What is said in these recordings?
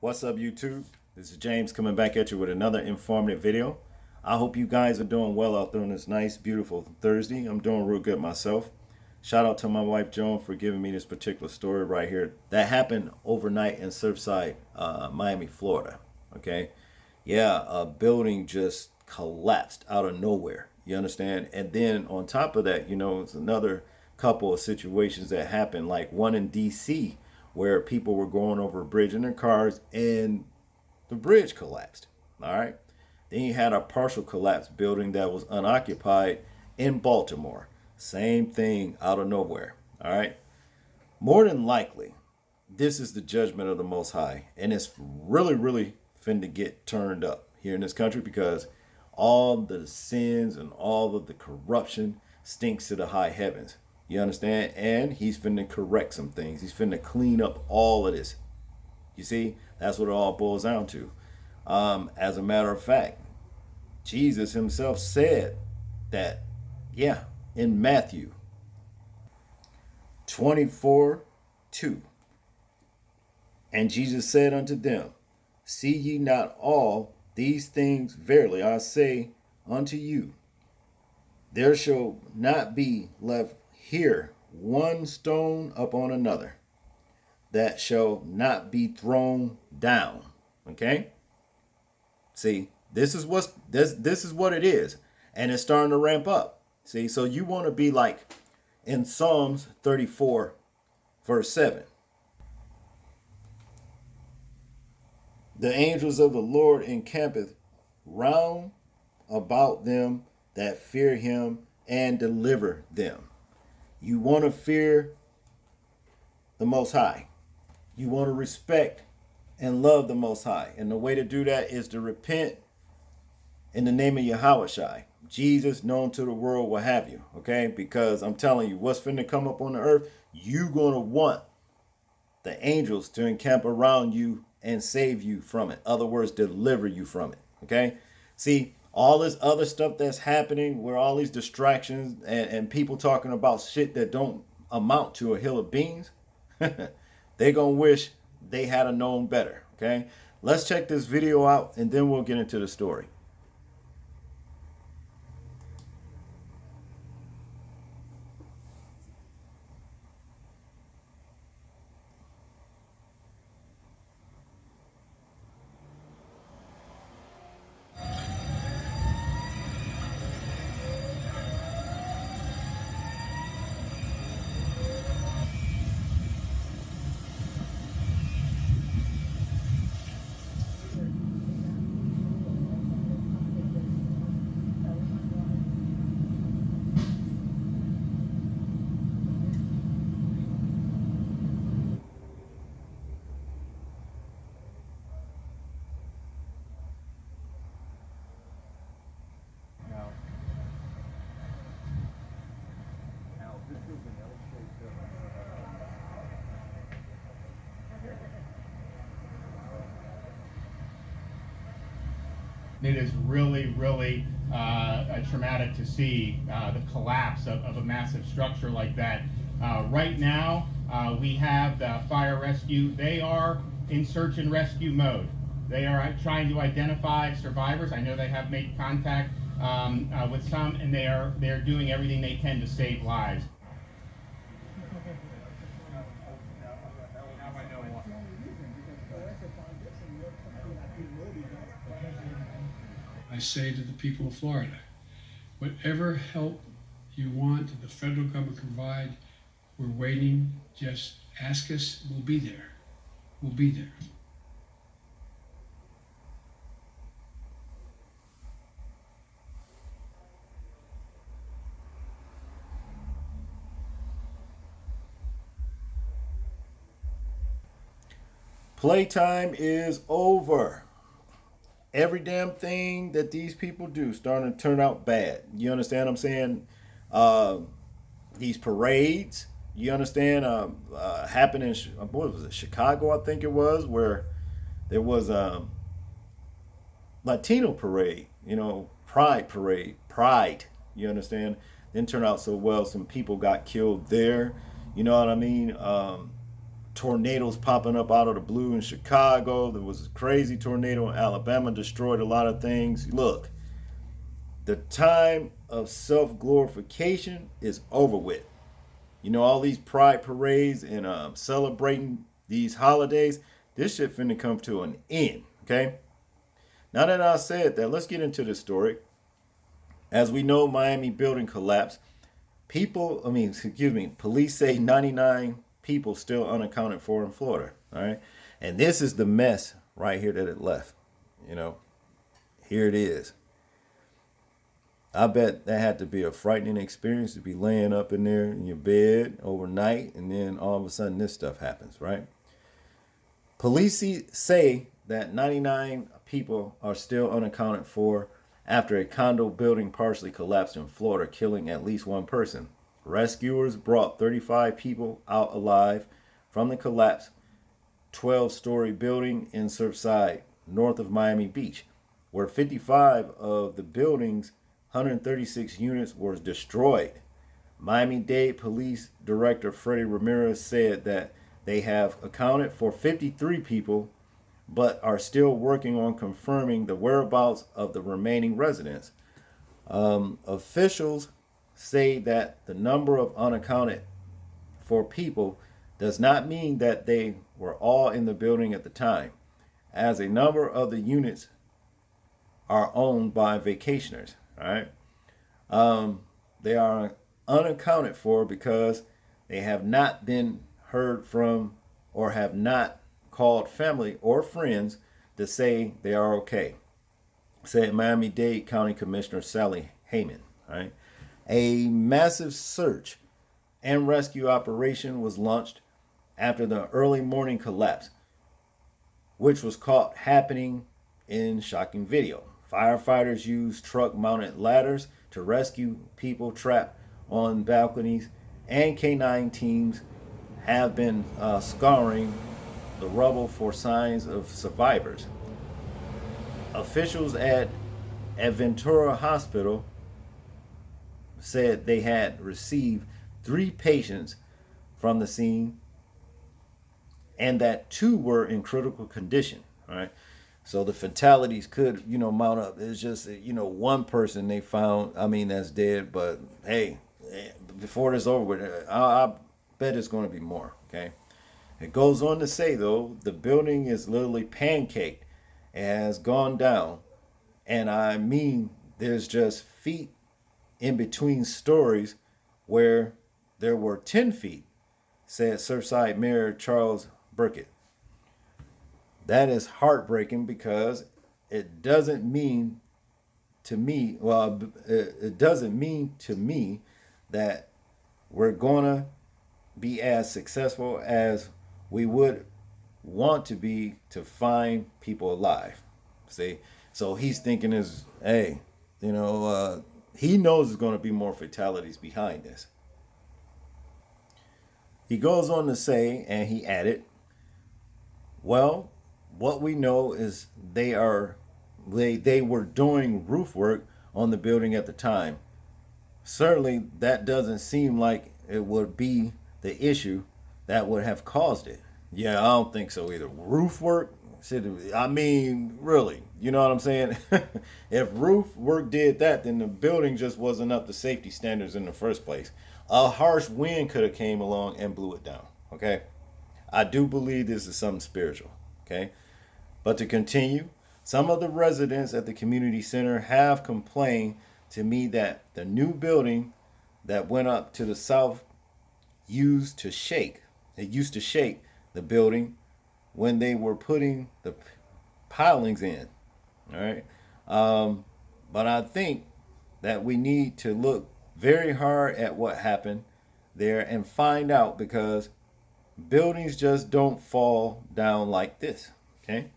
What's up, YouTube? This is James coming back at you with another informative video. I hope you guys are doing well out there on this nice, beautiful Thursday. I'm doing real good myself. Shout out to my wife, Joan, for giving me this particular story right here. That happened overnight in Surfside, Miami, Florida. Okay? Yeah, a building just collapsed out of nowhere. You understand? And then on top of that, it's another couple of situations that happened, like one in DC where people were going over a bridge in their cars and the bridge collapsed. All right. Then you had a partial collapse building that was unoccupied in Baltimore. Same thing out of nowhere. All right. More than likely, this is the judgment of the Most High. And it's really, really finna get turned up here in this country because all the sins and all of the corruption stinks to the high heavens. You understand? And he's finna correct some things. He's finna clean up all of this. You see, that's what it all boils down to. As a matter of fact, Jesus himself said that, in Matthew 24:2. And Jesus said unto them, see ye not all these things? Verily I say unto you, there shall not be left here one stone upon another that shall not be thrown down. Okay? See, this is what it is. And it's starting to ramp up. See, so you want to be like in Psalms 34, verse 7. The angels of the Lord encampeth round about them that fear him and deliver them. You want to fear the Most High. You want to respect and love the Most High. And the way to do that is to repent in the name of Yahushua. Jesus, known to the world, what have you. Okay? Because I'm telling you, what's finna come up on the earth, you're going to want the angels to encamp around you and save you from it. Other words, deliver you from it. Okay? See, all this other stuff that's happening, where all these distractions and people talking about shit that don't amount to a hill of beans, they're going to wish they had a known better. Okay? Let's check this video out and then we'll get into the story. It is really, really traumatic to see the collapse of a massive structure like that. Right now, we have the fire rescue. They are in search and rescue mode. They are trying to identify survivors. I know they have made contact with some, and they are doing everything they can to save lives. I say to the people of Florida, whatever help you want, the federal government can provide, we're waiting. Just ask us, we'll be there. We'll be there. Playtime is over. Every damn thing that these people do starting to turn out bad. You understand what I'm saying? These parades, you understand, happened in, what was it, Chicago, I think it was, where there was a Latino parade, pride, you understand? Didn't turn out so well. Some people got killed there, you know what I mean? tornadoes popping up out of the blue in Chicago. There was a crazy tornado in Alabama, destroyed a lot of things. Look, the time of self-glorification is over with. You know, all these pride parades and celebrating these holidays, this shit finna come to an end, okay? Now that I said that, let's get into the story. As we know, Miami building collapsed. Police say 99 people still unaccounted for in Florida, all right? And this is the mess right here that it left, you know. Here it is. I bet that had to be a frightening experience to be laying up in there in your bed overnight, and then all of a sudden this stuff happens, right? Police say that 99 people are still unaccounted for after a condo building partially collapsed in Florida, killing at least one person. Rescuers brought 35 people out alive from the collapsed 12-story building in Surfside, north of Miami Beach, where 55 of the building's 136 units were destroyed. Miami-Dade Police Director Freddie Ramirez said that they have accounted for 53 people, but are still working on confirming the whereabouts of the remaining residents. Officials say that the number of unaccounted for people does not mean that they were all in the building at the time, as a number of the units are owned by vacationers. All right, they are unaccounted for because they have not been heard from or have not called family or friends to say they are okay, said Miami-Dade County Commissioner Sally Heyman. All right, a massive search and rescue operation was launched after the early morning collapse, which was caught happening in shocking video. Firefighters used truck-mounted ladders to rescue people trapped on balconies, and K9 teams have been scouring the rubble for signs of survivors. Officials at Ventura Hospital said they had received 3 patients from the scene and that 2 were in critical condition. All right. So the fatalities could, mount up. It's just, one person they found, that's dead. But hey, before this over with, I bet it's going to be more. Okay. It goes on to say, though, the building is literally pancaked. It has gone down. And there's just feet in between stories where there were 10 feet, said Surfside Mayor Charles Burkett. That is heartbreaking because it doesn't mean to me, it doesn't mean to me that we're going to be as successful as we would want to be to find people alive. See? So he's thinking he knows there's going to be more fatalities behind this. He goes on to say, and he added, well, what we know is they were doing roof work on the building at the time. Certainly, that doesn't seem like it would be the issue that would have caused it. Yeah, I don't think so either. Roof work? Really, you know what I'm saying? If roof work did that, then the building just wasn't up to safety standards in the first place. A harsh wind could have came along and blew it down, okay? I do believe this is something spiritual, okay? But to continue, some of the residents at the community center have complained to me that the new building that went up to the south used to shake the building when they were putting the pilings in. All right. But I think that we need to look very hard at what happened there and find out, because buildings just don't fall down like this. Okay.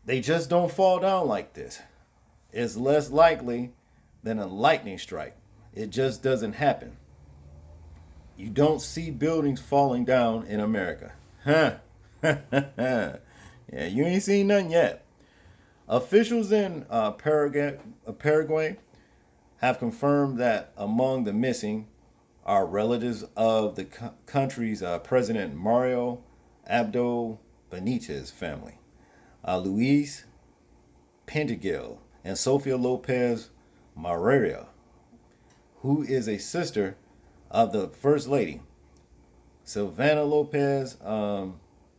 They just don't fall down like this. It's less likely than a lightning strike. It just doesn't happen. You don't see buildings falling down in America. Huh? Yeah, you ain't seen nothing yet. Officials in Paraguay have confirmed that among the missing are relatives of the country's President Mario Abdo Benitez family. Luis Pentegil and Sofia Lopez Marrero, who is a sister of the First Lady, Silvana Lopez,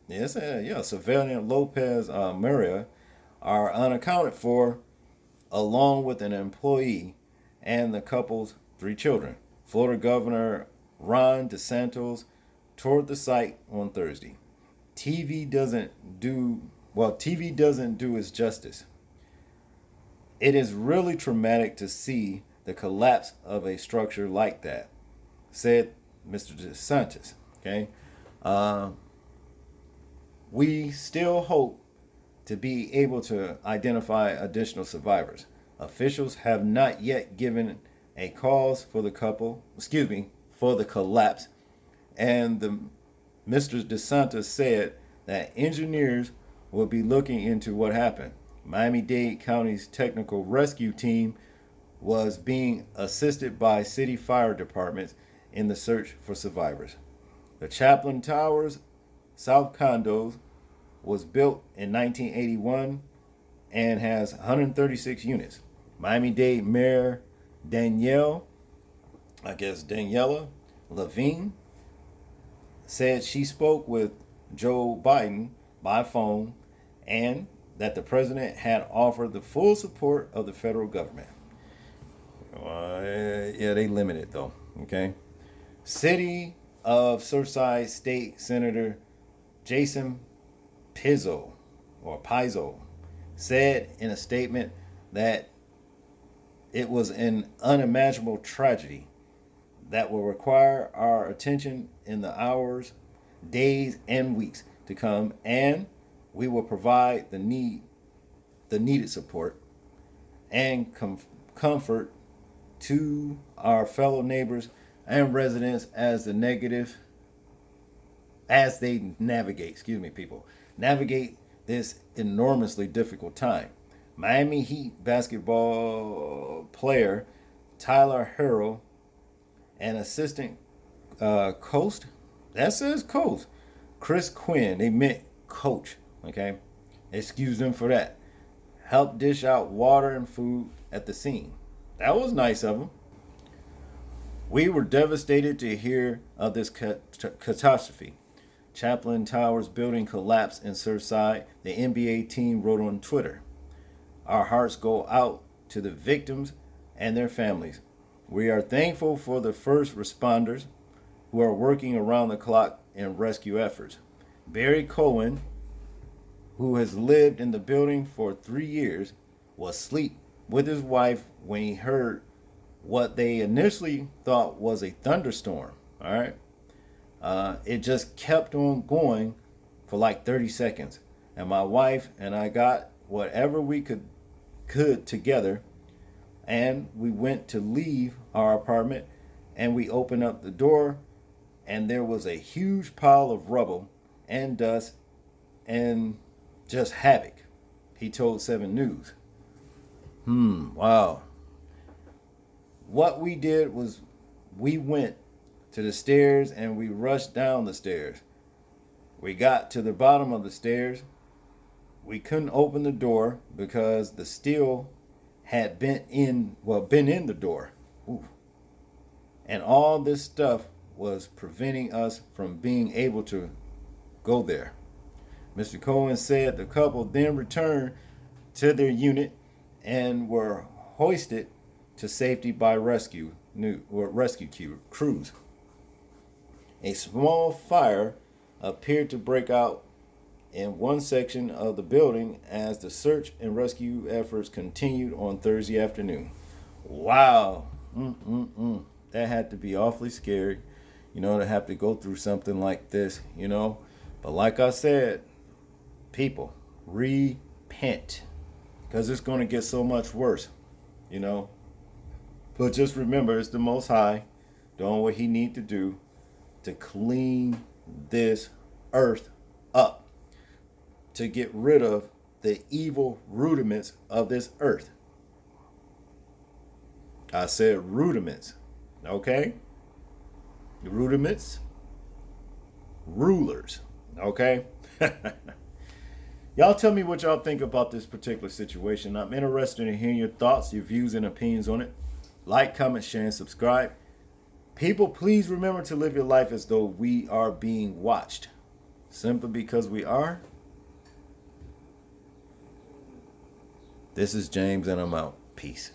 Silvana Lopez Maria, are unaccounted for, along with an employee and the couple's 3 children. Florida Governor Ron DeSantis toured the site on Thursday. TV doesn't do its justice. It is really traumatic to see the collapse of a structure like that, said Mr. DeSantis. Okay, we still hope to be able to identify additional survivors. Officials have not yet given a cause for for the collapse, and Mr. DeSantis said that engineers will be looking into what happened. Miami-Dade County's technical rescue team was being assisted by city fire departments in the search for survivors. The Chaplin Towers South Condos was built in 1981 and has 136 units. Miami-Dade Mayor Daniela Levine said she spoke with Joe Biden by phone and that the president had offered the full support of the federal government. They limit it though. Okay. City of Surfside State Senator Jason Pizzo said in a statement that it was an unimaginable tragedy that will require our attention in the hours, days, and weeks to come, and we will provide the needed support and comfort to our fellow neighbors and residents as they navigate this enormously difficult time. Miami Heat basketball player Tyler Harrell and assistant coach, that says coach, Chris Quinn, they meant coach, okay? Excuse them for that. Helped dish out water and food at the scene. That was nice of them. We were devastated to hear of this catastrophe. Chaplin Towers building collapse in Surfside, the NBA team wrote on Twitter. Our hearts go out to the victims and their families. We are thankful for the first responders who are working around the clock in rescue efforts. Barry Cohen, who has lived in the building for 3 years, was asleep with his wife when he heard what they initially thought was a thunderstorm. All right. It just kept on going for like 30 seconds. And my wife and I got whatever we could together, and we went to leave our apartment, and we opened up the door, and there was a huge pile of rubble and dust and just havoc, he told 7 News. Wow. What we did was we went to the stairs and we rushed down the stairs. We got to the bottom of the stairs. We couldn't open the door because the steel had been in the door. Ooh. And all this stuff was preventing us from being able to go there. Mr. Cohen said the couple then returned to their unit and were hoisted to safety by rescue crews. A small fire appeared to break out in one section of the building as the search and rescue efforts continued on Thursday afternoon. Wow. That had to be awfully scary, to have to go through something like this, But like I said, people, repent, because it's going to get so much worse, But just remember, it's the Most High doing what he need to do to clean this earth up, to get rid of the evil rudiments of this earth. I said rudiments, okay? rudiments, rulers. Okay? Y'all tell me what y'all think about this particular situation. I'm interested in hearing your thoughts, your views, and opinions on it. Like, comment, share, and subscribe. People, please remember to live your life as though we are being watched. Simply because we are. This is James, and I'm out. Peace.